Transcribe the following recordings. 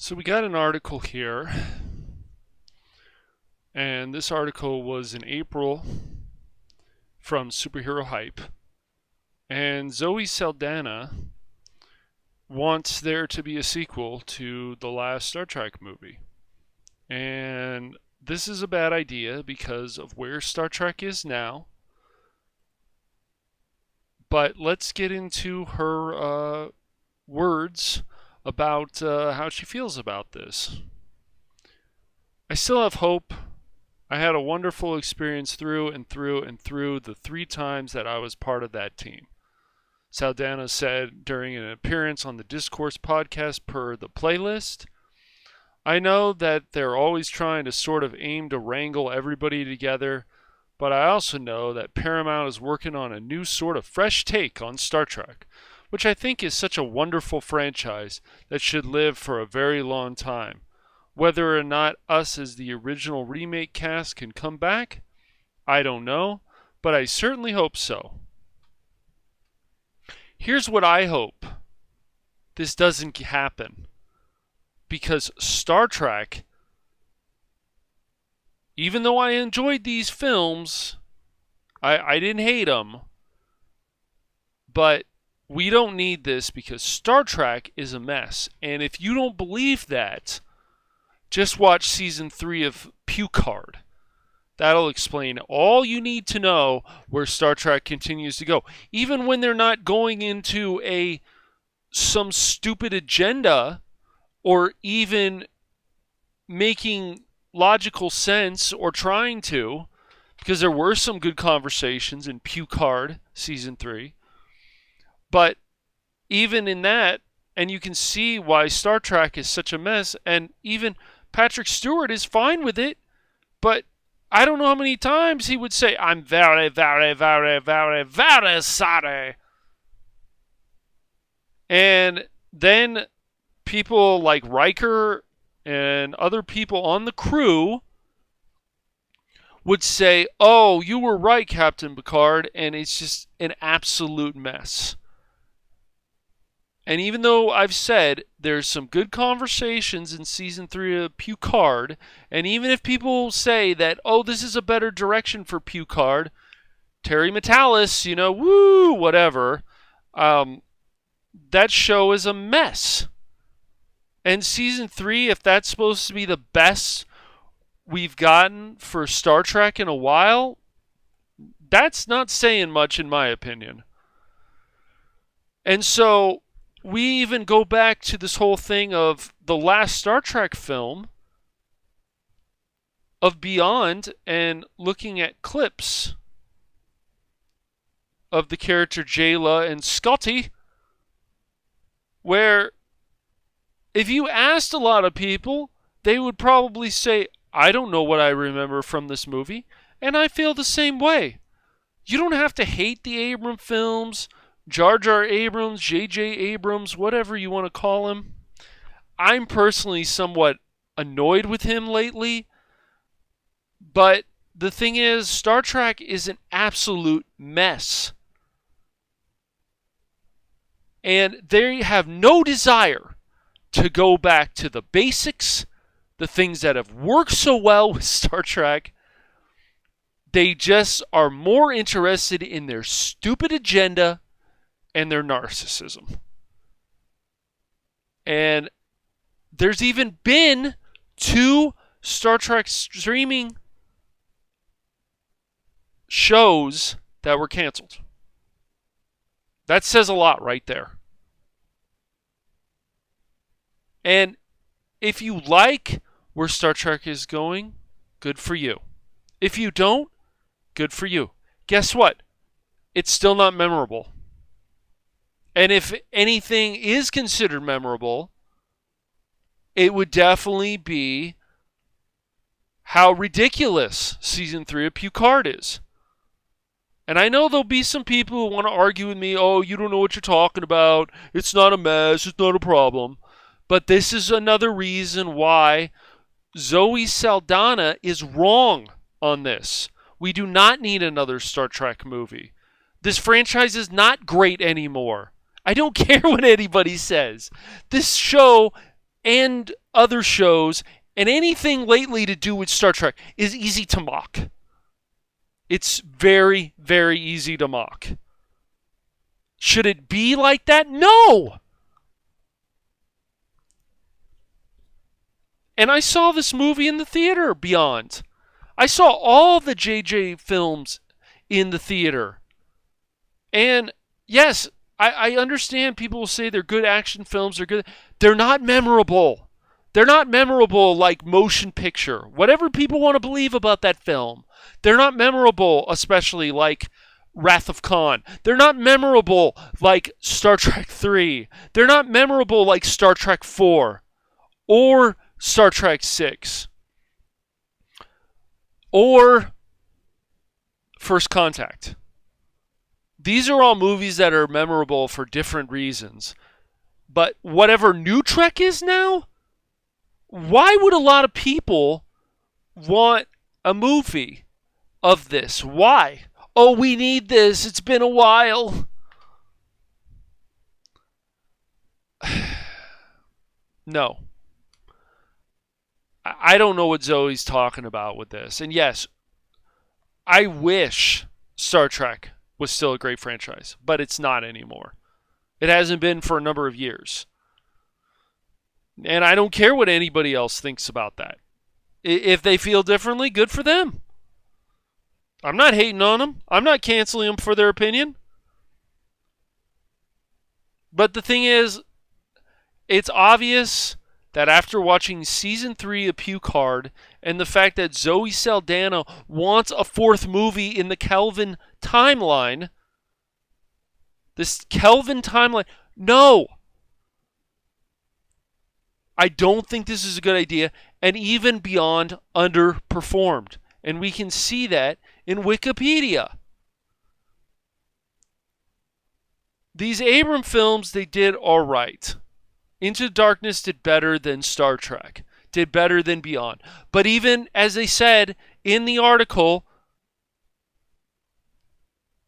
So we got an article here, and this article was in April from Superhero Hype. And Zoe Saldana wants there to be a sequel to the last Star Trek movie. And this is a bad idea because of where Star Trek is now. But let's get into her words about how she feels about this. I still have hope. I had a wonderful experience through and through and through the 3 times that I was part of that team. Saldana said during an appearance on the Discourse podcast per the playlist. I know that they're always trying to sort of aim to wrangle everybody together, but I also know that Paramount is working on a new sort of fresh take on Star Trek, which I think is such a wonderful franchise that should live for a very long time. Whether or not us as the original remake cast can come back, I don't know, but I certainly hope so. Here's what I hope this doesn't happen. Because Star Trek, even though I enjoyed these films, I didn't hate them, but we don't need this because Star Trek is a mess. And if you don't believe that, just watch season 3 of Picard. That'll explain all you need to know where Star Trek continues to go. Even when they're not going into some stupid agenda or even making logical sense or trying to, because there were some good conversations in Picard season 3. But even in that, and you can see why Star Trek is such a mess, and even Patrick Stewart is fine with it, but I don't know how many times he would say, I'm very, very, very, very, very sorry. And then people like Riker and other people on the crew would say, oh, you were right, Captain Picard, and it's just an absolute mess. And even though I've said there's some good conversations in season 3 of Picard, and even if people say that, oh, this is a better direction for Picard, Terry Metalis, woo, whatever, that show is a mess. And season 3, if that's supposed to be the best we've gotten for Star Trek in a while, that's not saying much in my opinion. And so we even go back to this whole thing of the last Star Trek film of Beyond and looking at clips of the character Jayla and Scotty, where if you asked a lot of people, they would probably say, I don't know what I remember from this movie, and I feel the same way. You don't have to hate the Abrams films, Jar Jar Abrams, J.J. Abrams, whatever you want to call him. I'm personally somewhat annoyed with him lately, but the thing is, Star Trek is an absolute mess. And they have no desire to go back to the basics, the things that have worked so well with Star Trek. They just are more interested in their stupid agenda and their narcissism. And there's even been 2 Star Trek streaming shows that were canceled. That says a lot right there. And if you like where Star Trek is going, good for you. If you don't, good for you. Guess what? It's still not memorable. And if anything is considered memorable, it would definitely be how ridiculous season 3 of Picard is. And I know there'll be some people who want to argue with me, oh, you don't know what you're talking about. It's not a mess. It's not a problem. But this is another reason why Zoe Saldana is wrong on this. We do not need another Star Trek movie. This franchise is not great anymore. I don't care what anybody says. This show and other shows and anything lately to do with Star Trek is easy to mock. It's very, very easy to mock. Should it be like that? No! And I saw this movie in the theater, Beyond. I saw all the JJ films in the theater. And yes, I understand people will say they're good action films. They're not memorable. They're not memorable like Motion Picture. Whatever people want to believe about that film. They're not memorable, especially like Wrath of Khan. They're not memorable like Star Trek 3. They're not memorable like Star Trek 4 or Star Trek 6 or First Contact. These are all movies that are memorable for different reasons. But whatever New Trek is now, why would a lot of people want a movie of this? Why? Oh, we need this. It's been a while. No. I don't know what Zoe's talking about with this. And yes, I wish Star Trek was still a great franchise, but it's not anymore. It hasn't been for a number of years. And I don't care what anybody else thinks about that. If they feel differently, good for them. I'm not hating on them. I'm not canceling them for their opinion. But the thing is, it's obvious that after watching Season 3 of Pucard and the fact that Zoe Saldana wants a fourth movie in the Kelvin timeline, this Kelvin timeline, no! I don't think this is a good idea, and even Beyond underperformed. And we can see that in Wikipedia. These Abram films, they did all right. Into Darkness did better than Star Trek, did better than Beyond. But even, as they said in the article,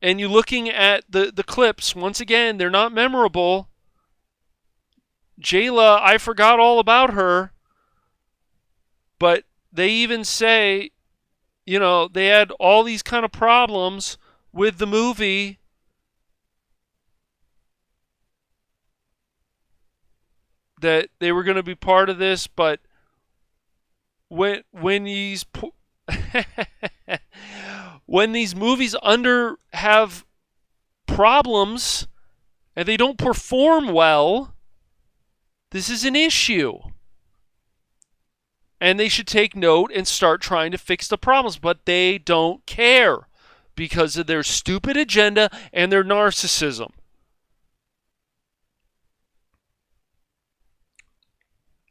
and you're looking at the clips, once again, they're not memorable. Jayla, I forgot all about her. But they even say, you know, they had all these kind of problems with the movie. That they were going to be part of this, but when these when these movies have problems and they don't perform well, this is an issue. And they should take note and start trying to fix the problems, but they don't care because of their stupid agenda and their narcissism.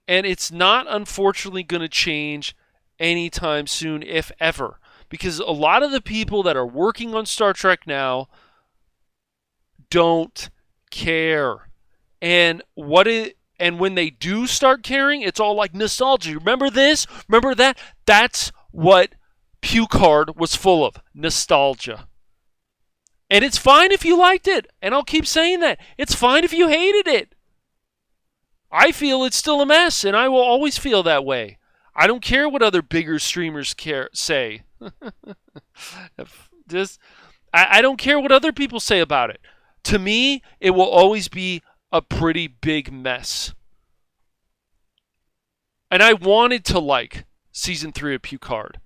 And it's not, unfortunately, going to change anytime soon, if ever. Because a lot of the people that are working on Star Trek now don't care. And when they do start caring, it's all like nostalgia. Remember this? Remember that? That's what Pucard was full of. Nostalgia. And it's fine if you liked it. And I'll keep saying that. It's fine if you hated it. I feel it's still a mess, and I will always feel that way. I don't care what other bigger streamers say. I don't care what other people say about it. To me, it will always be a pretty big mess. And I wanted to like Season 3 of Pucard,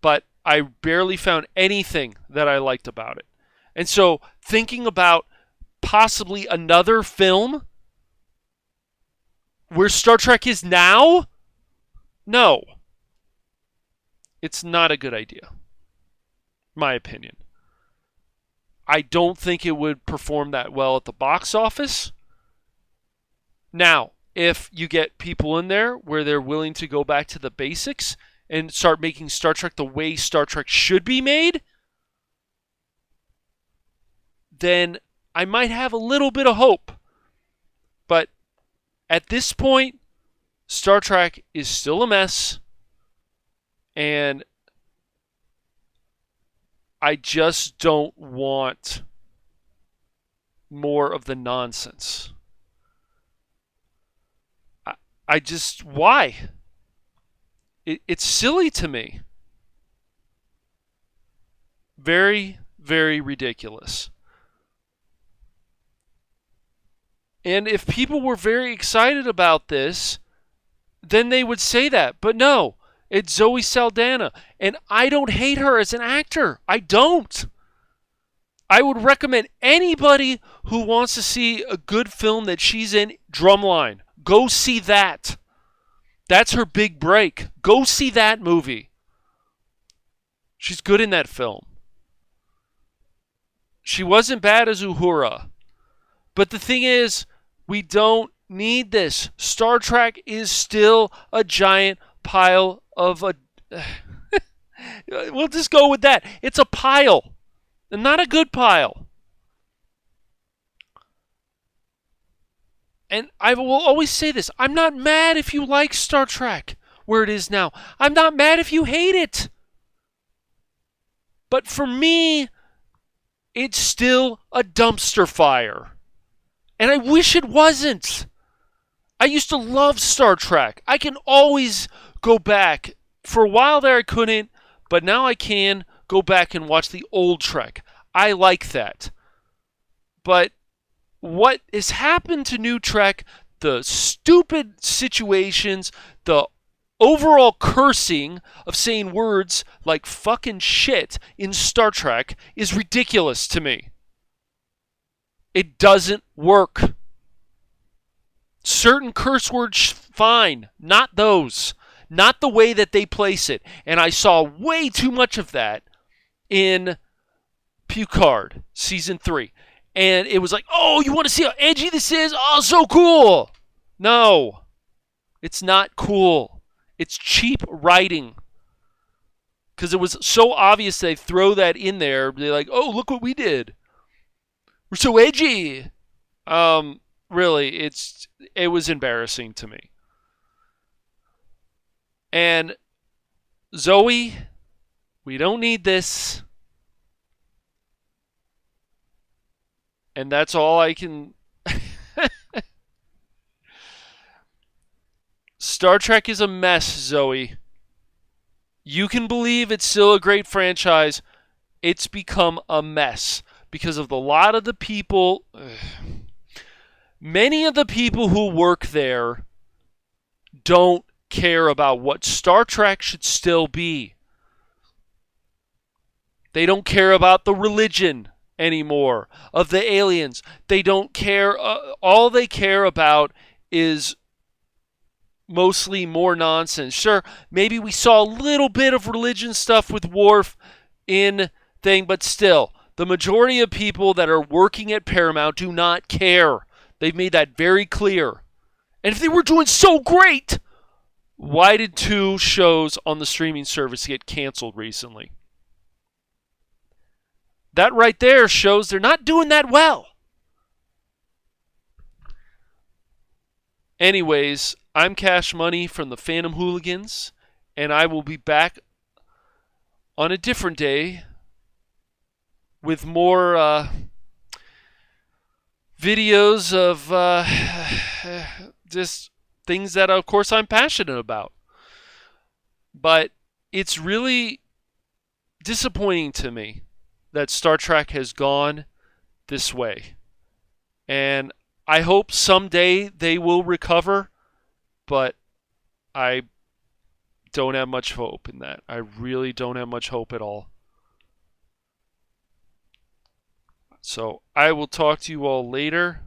but I barely found anything that I liked about it. And so, thinking about possibly another film where Star Trek is now? No. It's not a good idea. My opinion. I don't think it would perform that well at the box office. Now, if you get people in there where they're willing to go back to the basics and start making Star Trek the way Star Trek should be made, then I might have a little bit of hope. But at this point, Star Trek is still a mess, and I just don't want more of the nonsense. why? It's silly to me. Very, very ridiculous. And if people were very excited about this, then they would say that. But no, it's Zoe Saldana. And I don't hate her as an actor. I don't. I would recommend anybody who wants to see a good film that she's in, Drumline. Go see that. That's her big break. Go see that movie. She's good in that film. She wasn't bad as Uhura. But the thing is, we don't need this. Star Trek is still a giant pile of a... We'll just go with that. It's a pile. And not a good pile. And I will always say this. I'm not mad if you like Star Trek where it is now. I'm not mad if you hate it. But for me, it's still a dumpster fire. And I wish it wasn't. I used to love Star Trek. I can always go back. For a while there I couldn't, but now I can go back and watch the old Trek. I like that. But what has happened to New Trek, the stupid situations, the overall cursing of saying words like fucking shit in Star Trek is ridiculous to me. It doesn't work. Certain curse words, fine. Not those. Not the way that they place it. And I saw way too much of that in Picard, Season 3. And it was like, oh, you want to see how edgy this is? Oh, so cool. No. It's not cool. It's cheap writing. Because it was so obvious they throw that in there. They're like, oh, look what we did. We're so edgy. Really, it was embarrassing to me. And Zoe, we don't need this. And that's all I can... Star Trek is a mess, Zoe. You can believe it's still a great franchise. It's become a mess because of a lot of the people... Many of the people who work there don't care about what Star Trek should still be. They don't care about the religion anymore of the aliens. They don't care. All they care about is mostly more nonsense. Sure, maybe we saw a little bit of religion stuff with Worf in thing, but still, the majority of people that are working at Paramount do not care. They've made that very clear. And if they were doing so great, why did 2 shows on the streaming service get canceled recently? That right there shows they're not doing that well. Anyways, I'm Cash Money from the Phantom Hooligans, and I will be back on a different day with more videos of just things that, of course, I'm passionate about. But it's really disappointing to me that Star Trek has gone this way. And I hope someday they will recover, but I don't have much hope in that. I really don't have much hope at all. So I will talk to you all later.